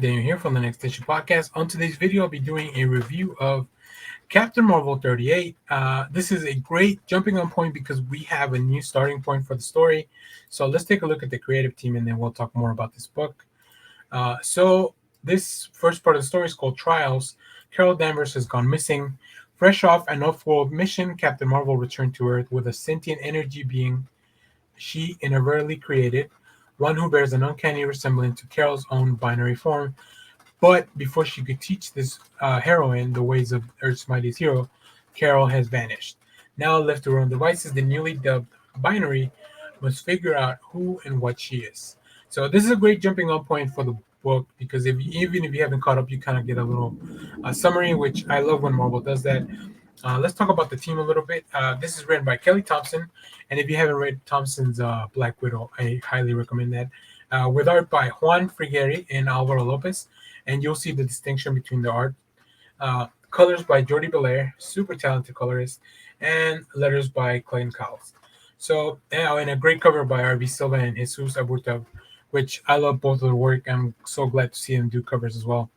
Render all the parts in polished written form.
Daniel here from the Next Issue Podcast. On today's video, I'll be doing a review of Captain Marvel 38. This is a great jumping on point because we have a new starting point for the story. So let's take a look at the creative team and then we'll talk more about this book. So this first part of the story is called Trials. Carol Danvers has gone missing. Fresh off an off-world mission, Captain Marvel returned to Earth with a sentient energy being she inadvertently created, one who bears an uncanny resemblance to Carol's own binary form. But before she could teach this heroine the ways of Earth's mightiest hero, Carol has vanished. Now left to her own devices, the newly dubbed binary must figure out who and what she is. So this is a great jumping on point for the book because even if you haven't caught up, you kind of get a little summary, which I love when Marvel does that. Let's talk about the team a little bit. This is written by Kelly Thompson, and if you haven't read Thompson's Black Widow, I highly recommend that. With art by Juan, Frigeri, and Alvaro López, and you'll see the distinction between the art. Colors by Jordie, Bellaire, super talented colorist, and letters by Clayton, Cowles. So, and a great cover by R.B. Silva and Jesus Aburta, which I love both of their work. I'm so glad to see them do covers as well.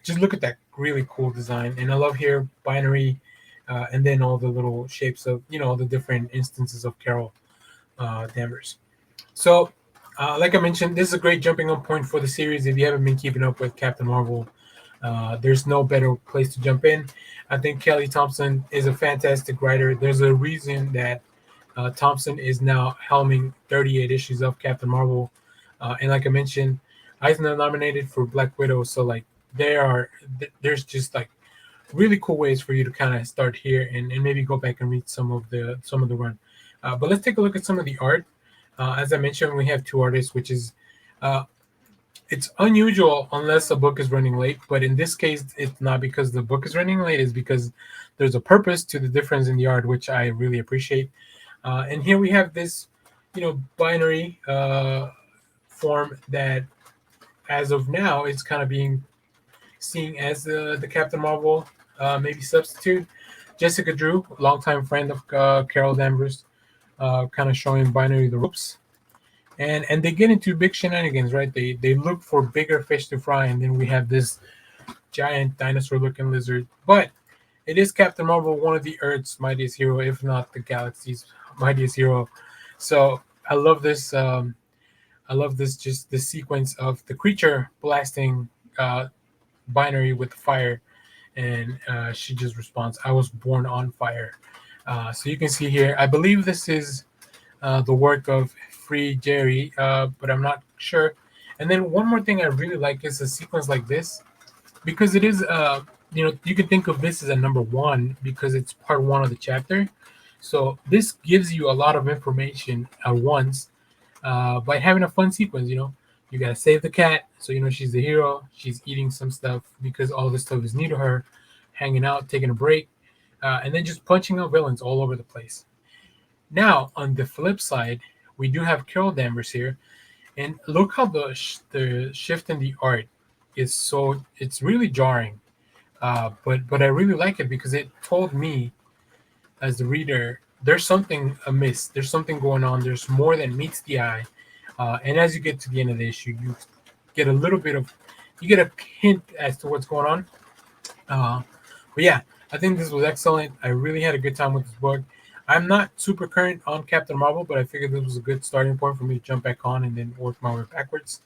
Just look at that really cool design, and I love here binary. And then all the little shapes of, all the different instances of Carol Danvers. So, like I mentioned, this is a great jumping on point for the series. If you haven't been keeping up with Captain Marvel, there's no better place to jump in. I think Kelly Thompson is a fantastic writer. There's a reason that Thompson is now helming 38 issues of Captain Marvel. And like I mentioned, Eisner nominated for Black Widow. So, there's just really cool ways for you to kind of start here and maybe go back and read some of the run. But let's take a look at some of the art. As I mentioned, we have two artists, which is it's unusual unless a book is running late. But in this case, it's not because the book is running late. It's because there's a purpose to the difference in the art, which I really appreciate. And here we have this, binary form that, as of now, it's kind of being seen as the Captain Marvel maybe substitute. Jessica Drew, longtime friend of Carol Danvers, kind of showing binary the ropes, and they get into big shenanigans, right? They look for bigger fish to fry, and then we have this giant dinosaur-looking lizard. But it is Captain Marvel, one of the Earth's mightiest hero, if not the galaxy's mightiest hero. So I love this. Just the sequence of the creature blasting binary with fire, and she just responds, "I was born on fire." So you can see here, I believe this is the work of Frigeri, but I'm not sure. And then one more thing I really like is a sequence like this, because it is you can think of this as a number one because it's part one of the chapter. So this gives you a lot of information at once by having a fun sequence. You gotta save the cat, so she's the hero. She's eating some stuff because all this stuff is new to her, hanging out, taking a break, and then just punching out villains all over the place. Now, on the flip side, we do have Carol Danvers here, and look how the shift in the art is it's really jarring, but I really like it because it told me, as the reader, there's something amiss. There's something going on. There's more than meets the eye. And as you get to the end of the issue, you get a hint as to what's going on. But yeah, I think this was excellent. I really had a good time with this book. I'm not super current on Captain Marvel, but I figured this was a good starting point for me to jump back on and then work my way backwards.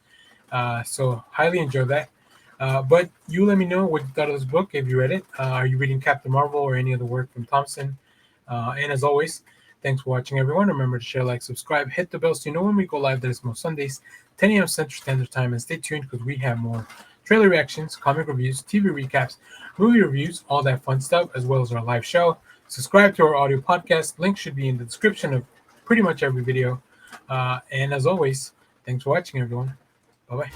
So highly enjoyed that. But you let me know what you thought of this book if you read it. Are you reading Captain Marvel or any other work from Thompson? And as always, thanks for watching, everyone. Remember to share, like, subscribe, hit the bell so you know when we go live. That is most Sundays, 10 a.m. Central Standard Time. And stay tuned because we have more trailer reactions, comic reviews, TV recaps, movie reviews, all that fun stuff, as well as our live show. Subscribe to our audio podcast. Link should be in the description of pretty much every video. And as always, thanks for watching, everyone. Bye-bye.